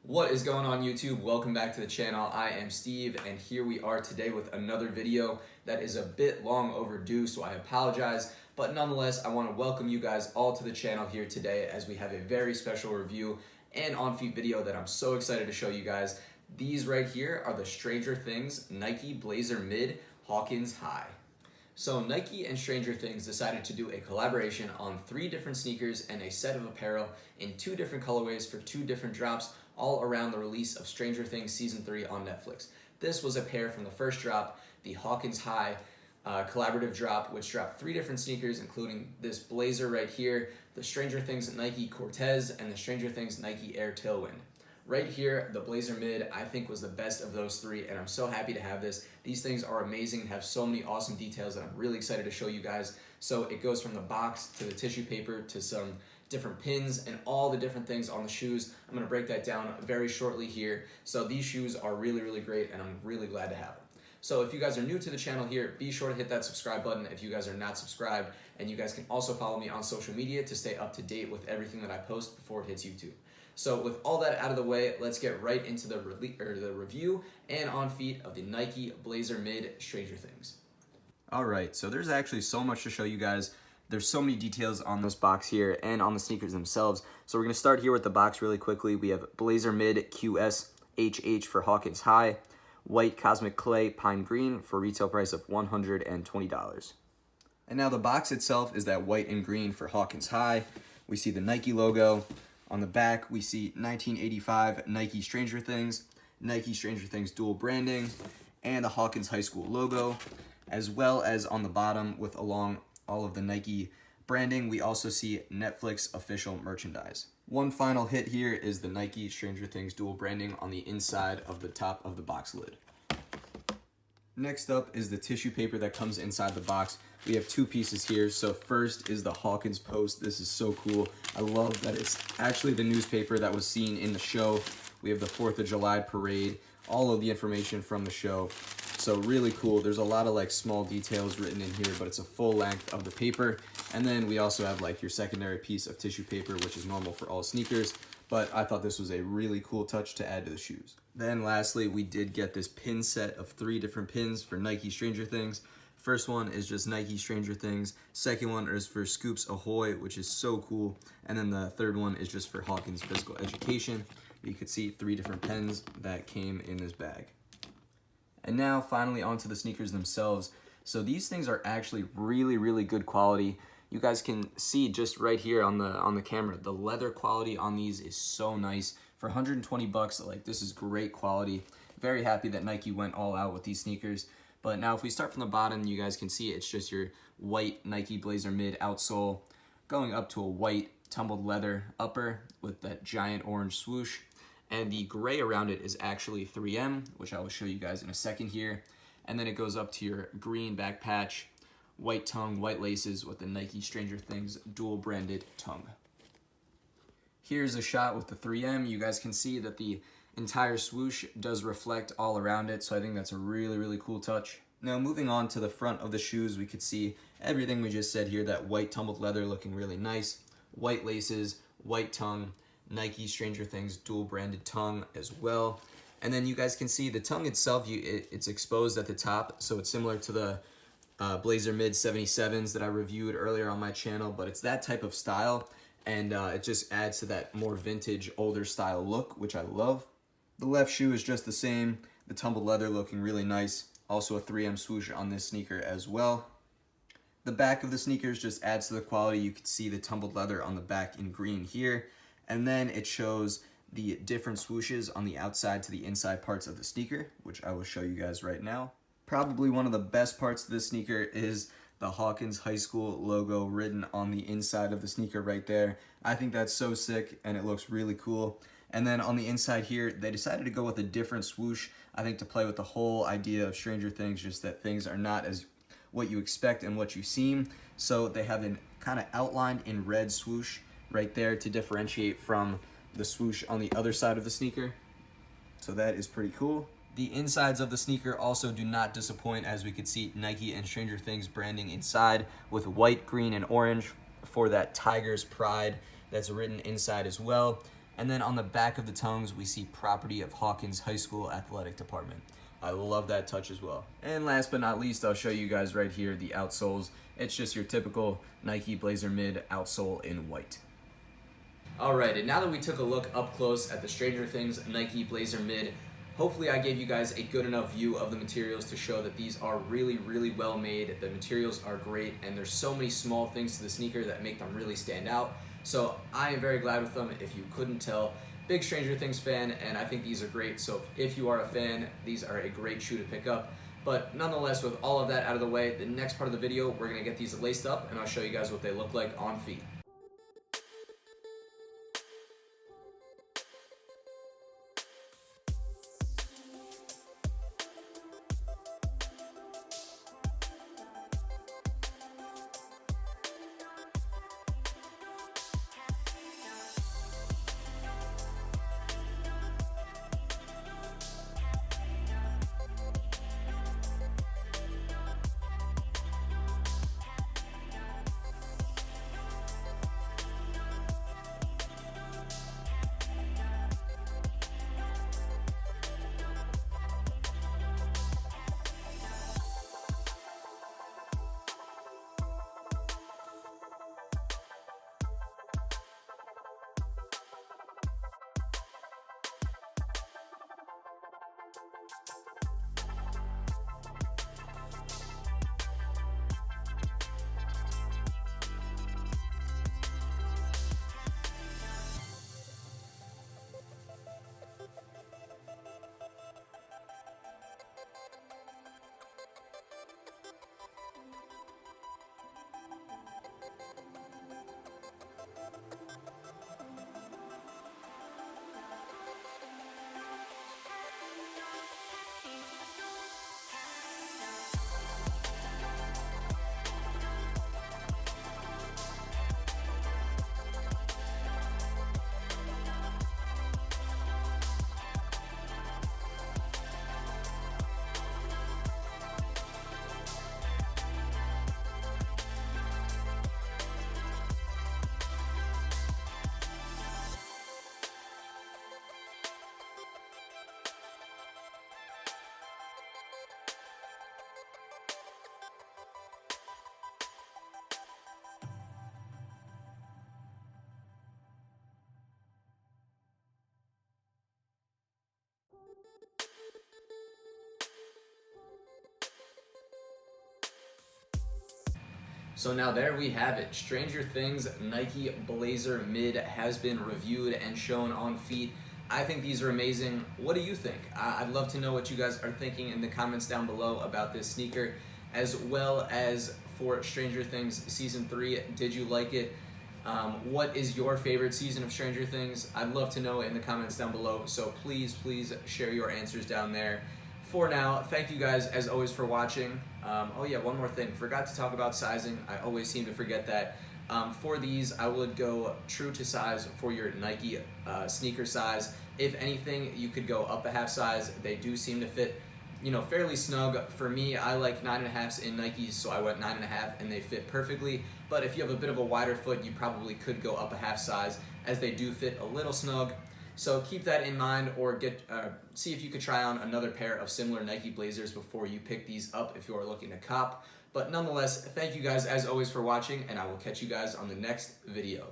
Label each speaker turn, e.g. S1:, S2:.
S1: What is going on YouTube? Welcome back to the channel. I am Steve and here we are today with another video that is a bit long overdue, so I apologize. But nonetheless, I want to welcome you guys all to the channel here today as we have a very special review and on-feet video that I'm so excited to show you guys. These right here are the Stranger Things Nike Blazer Mid Hawkins High. So Nike and Stranger Things decided to do a collaboration on 3 different sneakers and a set of apparel in 2 different colorways for 2 different drops, all around the release of Stranger Things Season 3 on Netflix. This was a pair from the first drop, the Hawkins High collaborative drop, which dropped 3 different sneakers, including this blazer right here, the Stranger Things Nike Cortez, and the Stranger Things Nike Air Tailwind. Right here, the Blazer Mid, I think was the best of those 3, and I'm so happy to have this. These things are amazing and have so many awesome details that I'm really excited to show you guys. So it goes from the box to the tissue paper to some different pins and all the different things on the shoes. I'm gonna break that down very shortly here. So these shoes are really, really great and I'm really glad to have them. So if you guys are new to the channel here, be sure to hit that subscribe button if you guys are not subscribed, and you guys can also follow me on social media to stay up to date with everything that I post before it hits YouTube. So with all that out of the way, let's get right into the review and on feet of the Nike Blazer Mid Stranger Things. All right, so there's actually so much to show you guys. There's so many details on this box here and on the sneakers themselves. So we're gonna start here with the box really quickly. We have Blazer Mid QS HH for Hawkins High, white Cosmic Clay Pine Green for retail price of $120. And now the box itself is that white and green for Hawkins High. We see the Nike logo. On the back, we see 1985 Nike Stranger Things dual branding, and the Hawkins High School logo, as well as on the bottom with along all of the Nike branding, we also see Netflix official merchandise. One final hit here is the Nike Stranger Things dual branding on the inside of the top of the box lid. Next up is the tissue paper that comes inside the box. We have 2 pieces here. So first is the Hawkins Post. This is so cool. I love that it's actually the newspaper that was seen in the show. We have the 4th of July parade, all of the information from the show. So really cool. There's a lot of like small details written in here, but it's a full length of the paper. And then we also have like your secondary piece of tissue paper, which is normal for all sneakers. But I thought this was a really cool touch to add to the shoes. Then lastly, we did get this pin set of 3 different pins for Nike Stranger Things. First one is just Nike Stranger Things. Second one is for Scoops Ahoy, which is so cool. And then the third one is just for Hawkins Physical Education. You could see 3 different pens that came in this bag. And now finally onto the sneakers themselves. So these things are actually really, really good quality. You guys can see just right here on the camera, the leather quality on these is so nice. For 120 bucks, like this is great quality. Very happy that Nike went all out with these sneakers. But now if we start from the bottom, you guys can see it's just your white Nike Blazer Mid outsole going up to a white tumbled leather upper with that giant orange swoosh. And the gray around it is actually 3M, which I will show you guys in a second here. And then it goes up to your green back patch, white tongue, white laces with the Nike Stranger Things dual branded tongue. Here's a shot with the 3M. You guys can see that the entire swoosh does reflect all around it, so I think that's a really, really cool touch. Now moving on to the front of the shoes, we could see everything we just said here, that white tumbled leather looking really nice, white laces, white tongue, Nike Stranger Things dual branded tongue as well. And then you guys can see the tongue itself, it's exposed at the top, so it's similar to the Blazer Mid 77s that I reviewed earlier on my channel, but it's that type of style, and it just adds to that more vintage, older style look, which I love. The left shoe is just the same, the tumbled leather looking really nice, also a 3M swoosh on this sneaker as well. The back of the sneakers just adds to the quality. You can see the tumbled leather on the back in green here, and then it shows the different swooshes on the outside to the inside parts of the sneaker, which I will show you guys right now. Probably one of the best parts of this sneaker is the Hawkins High School logo written on the inside of the sneaker right there. I think that's so sick and it looks really cool. And then on the inside here, they decided to go with a different swoosh, I think to play with the whole idea of Stranger Things, just that things are not as what you expect and what you seem. So they have an kind of outlined in red swoosh right there to differentiate from the swoosh on the other side of the sneaker. So that is pretty cool. The insides of the sneaker also do not disappoint, as we could see Nike and Stranger Things branding inside with white, green, and orange for that Tiger's Pride that's written inside as well. And then on the back of the tongues, we see property of Hawkins High School Athletic Department. I love that touch as well. And last but not least, I'll show you guys right here the outsoles. It's just your typical Nike Blazer Mid outsole in white. Alright, and now that we took a look up close at the Stranger Things Nike Blazer Mid, hopefully I gave you guys a good enough view of the materials to show that these are really, really well made. The materials are great, and there's so many small things to the sneaker that make them really stand out. So I am very glad with them, if you couldn't tell. Big Stranger Things fan, and I think these are great. So if you are a fan, these are a great shoe to pick up. But nonetheless, with all of that out of the way, the next part of the video, we're gonna get these laced up, and I'll show you guys what they look like on feet. So now there we have it. Stranger Things Nike Blazer Mid has been reviewed and shown on feet. I think these are amazing. What do you think? I'd love to know what you guys are thinking in the comments down below about this sneaker, as well as for Stranger Things Season 3. Did you like it? What is your favorite season of Stranger Things? I'd love to know in the comments down below, so please share your answers down there. For now, thank you guys as always for watching. Oh yeah, one more thing, forgot to talk about sizing. I always seem to forget that. For these, I would go true to size for your Nike sneaker size. If anything, you could go up a half size. They do seem to fit, you know, fairly snug. For me, I like 9.5s in Nikes, so I went 9.5 and they fit perfectly. But if you have a bit of a wider foot, you probably could go up a half size, as they do fit a little snug. So keep that in mind, or see if you could try on another pair of similar Nike Blazers before you pick these up if you are looking to cop. But nonetheless, thank you guys as always for watching, and I will catch you guys on the next video.